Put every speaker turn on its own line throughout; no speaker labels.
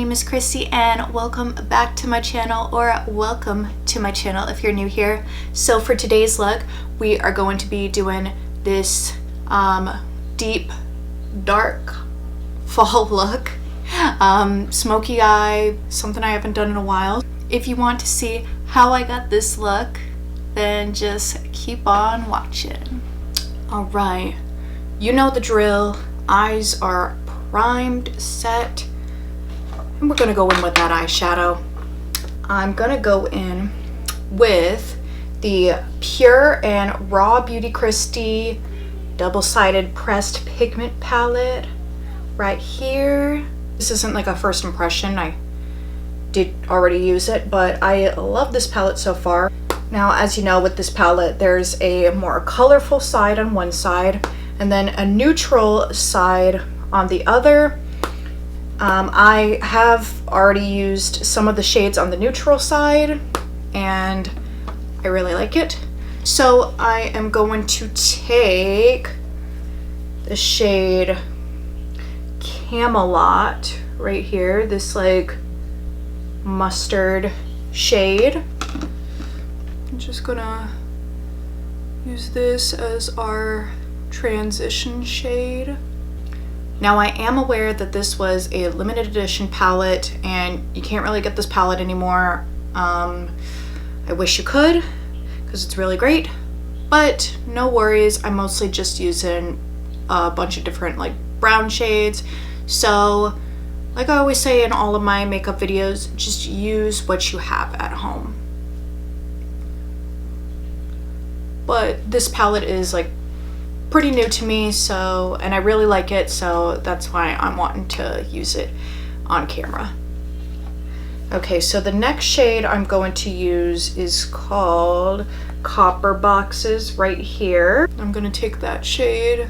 name is Kristi and welcome back to my channel, or welcome to my channel if you're new here. So for today's look, we are going to be doing this deep, dark fall look. Smoky eye, something I haven't done in a while. If you want to see how I got this look, then just keep on watching. Alright, you know the drill. Eyes are primed, set, and we're gonna go in with that eyeshadow. I'm gonna go in with the Pure and Raw Beauty Kristi double-sided pressed pigment palette right here. This isn't like a first impression, I did already use it, but I love this palette so far. Now, as you know, with this palette, there's a more colorful side on one side and then a neutral side on the other. I have already used some of the shades on the neutral side and I really like it. So I am going to take the shade Camelot right here, this like mustard shade. I'm just gonna use this as our transition shade. Now, I am aware that this was a limited edition palette and you can't really get this palette anymore. I wish you could, because it's really great, but no worries. I'm mostly just using a bunch of different like brown shades. So like I always say in all of my makeup videos, just use what you have at home. But this palette is like pretty new to me, so, and I really like it, so that's why I'm wanting to use it on camera. Okay, so the next shade I'm going to use is called Copper Boxes right here. I'm gonna take that shade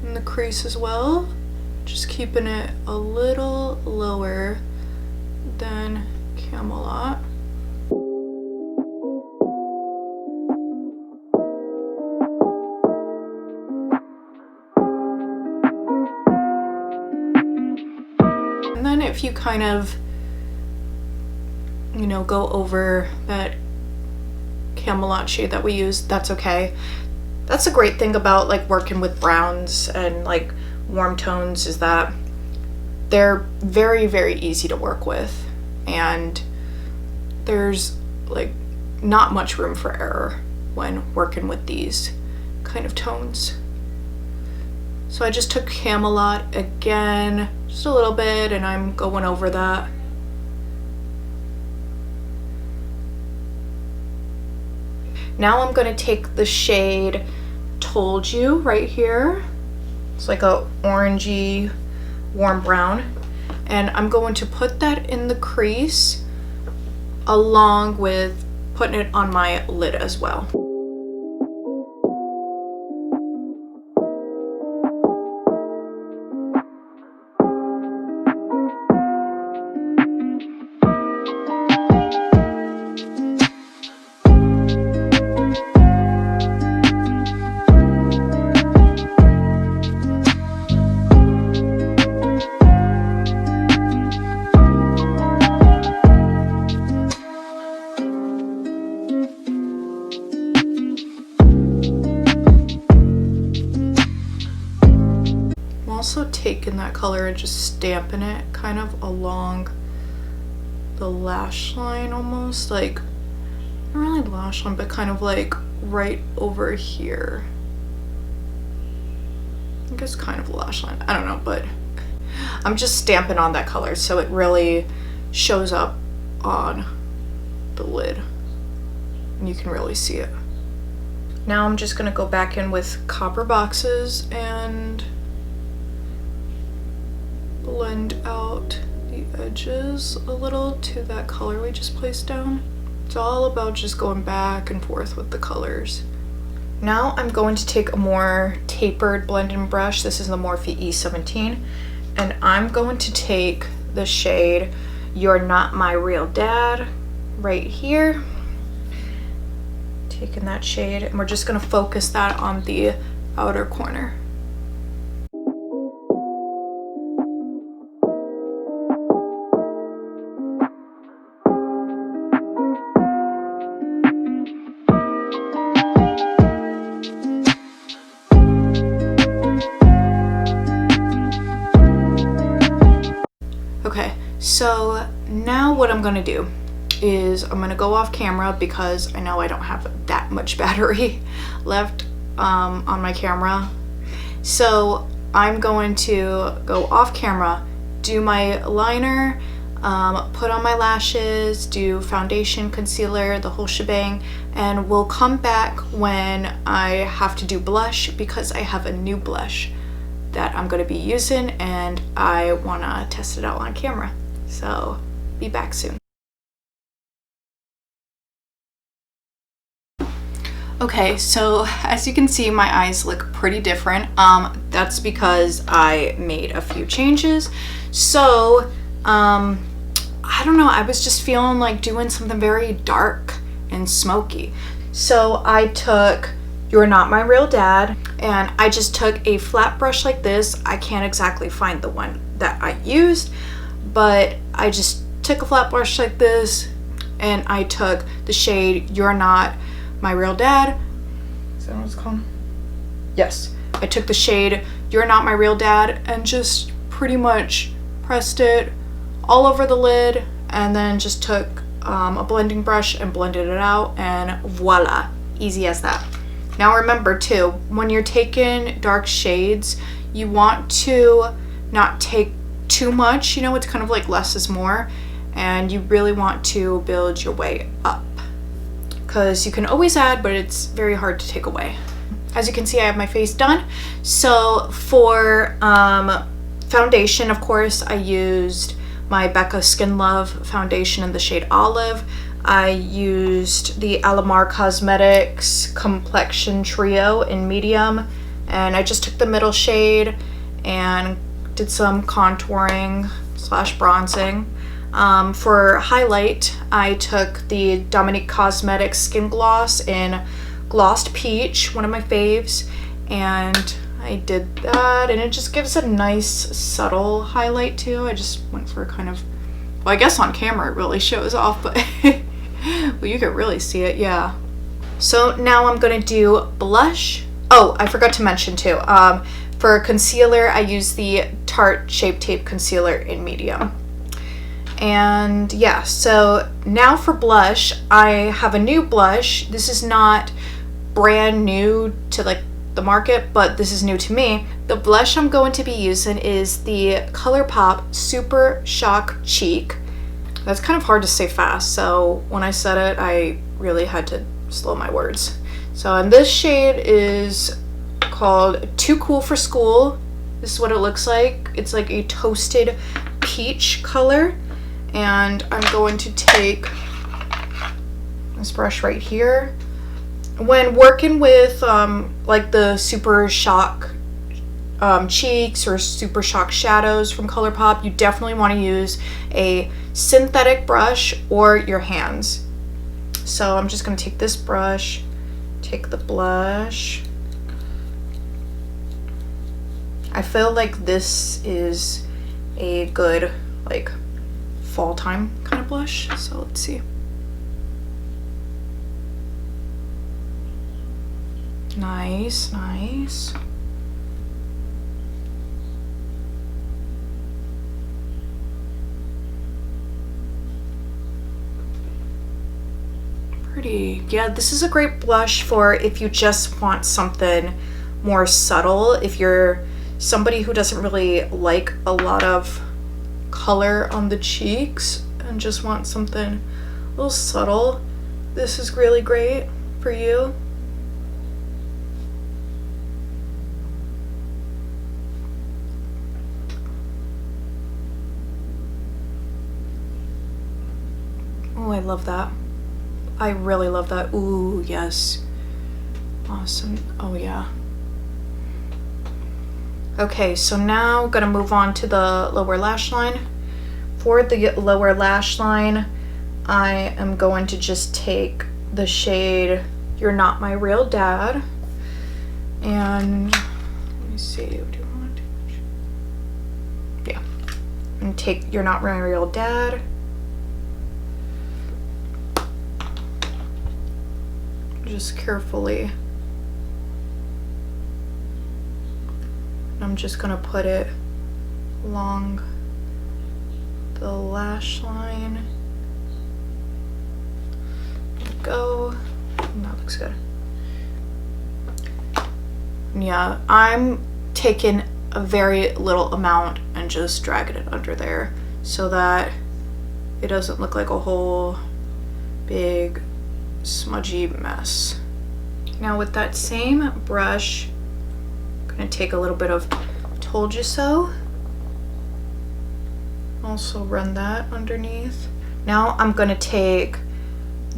in the crease as well, just keeping it a little lower than Camelot. And then if you kind of, you know, go over that Camelot shade that we used, that's okay. That's a great thing about like working with browns and like warm tones, is that they're very, very easy to work with and there's like not much room for error when working with these kind of tones. So I just took Camelot again, just a little bit, and I'm going over that. Now I'm gonna take the shade Told You right here. It's like a orangey warm brown. And I'm going to put that in the crease along with putting it on my lid as well. Also taking that color and just stamping it kind of along the lash line, almost like, not really lash line, but kind of like right over here. I guess kind of a lash line, I don't know, but I'm just stamping on that color so it really shows up on the lid and you can really see it. Now I'm just gonna go back in with Copper Boxes and blend out the edges a little to that color we just placed down. It's all about just going back and forth with the colors. Now I'm going to take a more tapered blending brush. This is the Morphe E17, and I'm going to take the shade You're Not My Real Dad right here. Taking that shade, and we're just gonna focus that on the outer corner. So now what I'm gonna do is I'm gonna go off camera because I know I don't have that much battery left on my camera. So I'm going to go off camera, do my liner, put on my lashes, do foundation, concealer, the whole shebang, and we'll come back when I have to do blush because I have a new blush that I'm going to be using and I want to test it out on camera. So be back soon. Okay, so as you can see, my eyes look pretty different. That's because I made a few changes. So I don't know, I was just feeling like doing something very dark and smoky. So I took You're Not My Real Dad, and I just took a flat brush like this. I can't exactly find the one that I used, but I just took a flat brush like this, and I took the shade You're Not My Real Dad. Is that what it's called? Yes. I took the shade You're Not My Real Dad and just pretty much pressed it all over the lid, and then just took a blending brush and blended it out, and voila, easy as that. Now remember too, when you're taking dark shades, you want to not take too much, you know, it's kind of like less is more, and you really want to build your way up because you can always add, but it's very hard to take away. As you can see, I have my face done. So for foundation, of course, I used my Becca Skin Love foundation in the shade Olive. I used the Alamar Cosmetics Complexion Trio in medium, and I just took the middle shade and did some contouring / bronzing. For highlight, I took the Dominique Cosmetics Skin Gloss in Glossed Peach, one of my faves, and I did that, and it just gives a nice subtle highlight too. I just went for kind of, well, I guess on camera it really shows off, but well, you can really see it, yeah. So now I'm gonna do blush. Oh, I forgot to mention too, for concealer, I use the Tarte Shape Tape Concealer in medium. And yeah, so now for blush, I have a new blush. This is not brand new to like the market, but this is new to me. The blush I'm going to be using is the Colourpop Super Shock Cheek. That's kind of hard to say fast, so when I said it, I really had to slow my words. So, and this shade is called Too Cool for School. This is what it looks like. It's like a toasted peach color, and I'm going to take this brush right here. When working with like the Super Shock cheeks or Super Shock shadows from Colourpop, you definitely want to use a synthetic brush or your hands. So I'm just going to take this brush, take the blush. I feel like this is a good like fall time kind of blush, so let's see. Nice, nice. Pretty. Yeah, this is a great blush for if you just want something more subtle. If you're somebody who doesn't really like a lot of color on the cheeks and just want something a little subtle, this is really great for you. Oh, I love that. I really love that. Ooh, yes. Awesome. Oh, yeah. Okay, so now I'm gonna move on to the lower lash line. For the lower lash line, I am going to just take the shade You're Not My Real Dad. And let me see, do I want too much? Yeah. And take You're Not My Real Dad. Just carefully. I'm just gonna put it along the lash line. Go. That looks good. Yeah, I'm taking a very little amount and just dragging it under there so that it doesn't look like a whole big smudgy mess. Now with that same brush, I'm gonna take a little bit of Told You So. Also run that underneath. Now I'm gonna take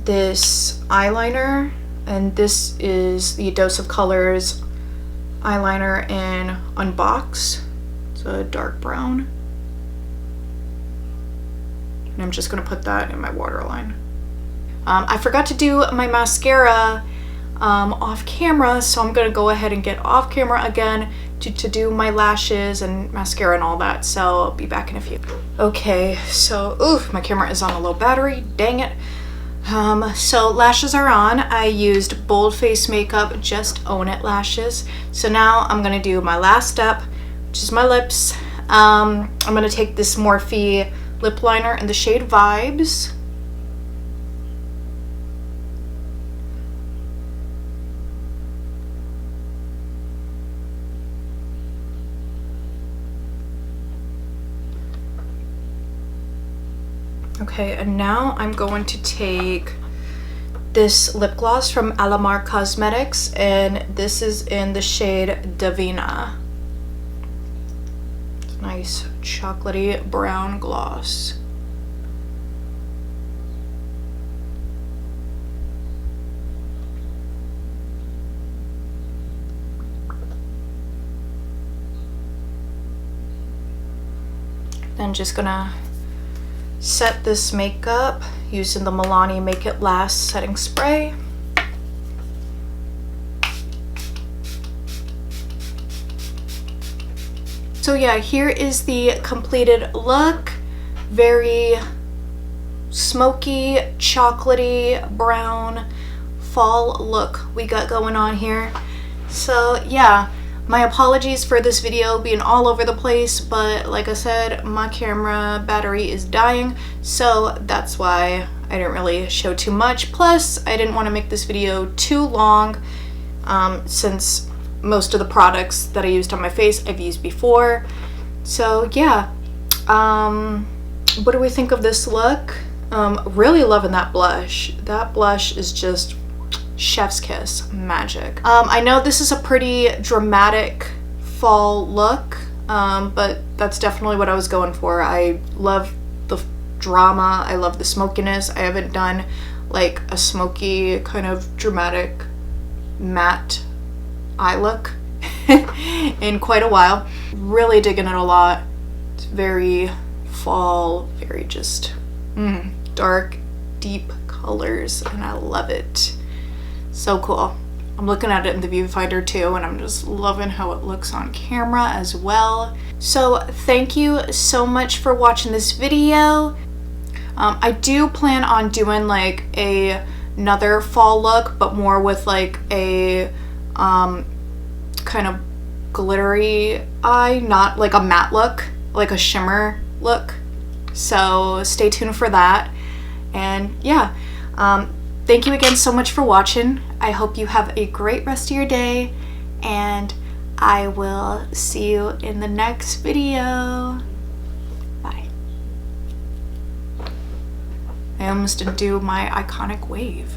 this eyeliner, and this is the Dose of Colors eyeliner in Unbox. It's a dark brown. And I'm just gonna put that in my waterline. I forgot to do my mascara off camera, so I'm gonna go ahead and get off camera again to do my lashes and mascara and all that, so I'll be back in a few. Okay, so, ooh, my camera is on a low battery, dang it. So lashes are on. I used Bold Face Makeup Just Own It lashes. So now I'm gonna do my last step, which is my lips. I'm gonna take this Morphe lip liner in the shade Vibes. Okay, and now I'm going to take this lip gloss from Alamar Cosmetics, and this is in the shade Divina. It's a nice chocolatey brown gloss. Then just gonna set this makeup using the Milani Make It Last setting spray. So yeah, here is the completed look. Very smoky, chocolatey, brown fall look we got going on here. So yeah, my apologies for this video being all over the place, but like I said, my camera battery is dying, so that's why I didn't really show too much. Plus, I didn't want to make this video too long, since most of the products that I used on my face I've used before. So yeah, what do we think of this look? Really loving that blush. That blush is just chef's kiss magic. I know this is a pretty dramatic fall look, but that's definitely what I was going for. I love the drama, I love the smokiness. I haven't done like a smoky kind of dramatic matte eye look in quite a while. Really digging it a lot. It's very fall, very just dark, deep colors, and I love it. So cool. I'm looking at it in the viewfinder too, and I'm just loving how it looks on camera as well. So thank you so much for watching this video. I do plan on doing like another fall look, but more with like a kind of glittery eye, not like a matte look, like a shimmer look. So stay tuned for that. And yeah, thank you again so much for watching. I hope you have a great rest of your day, and I will see you in the next video. Bye. I almost didn't do my iconic wave.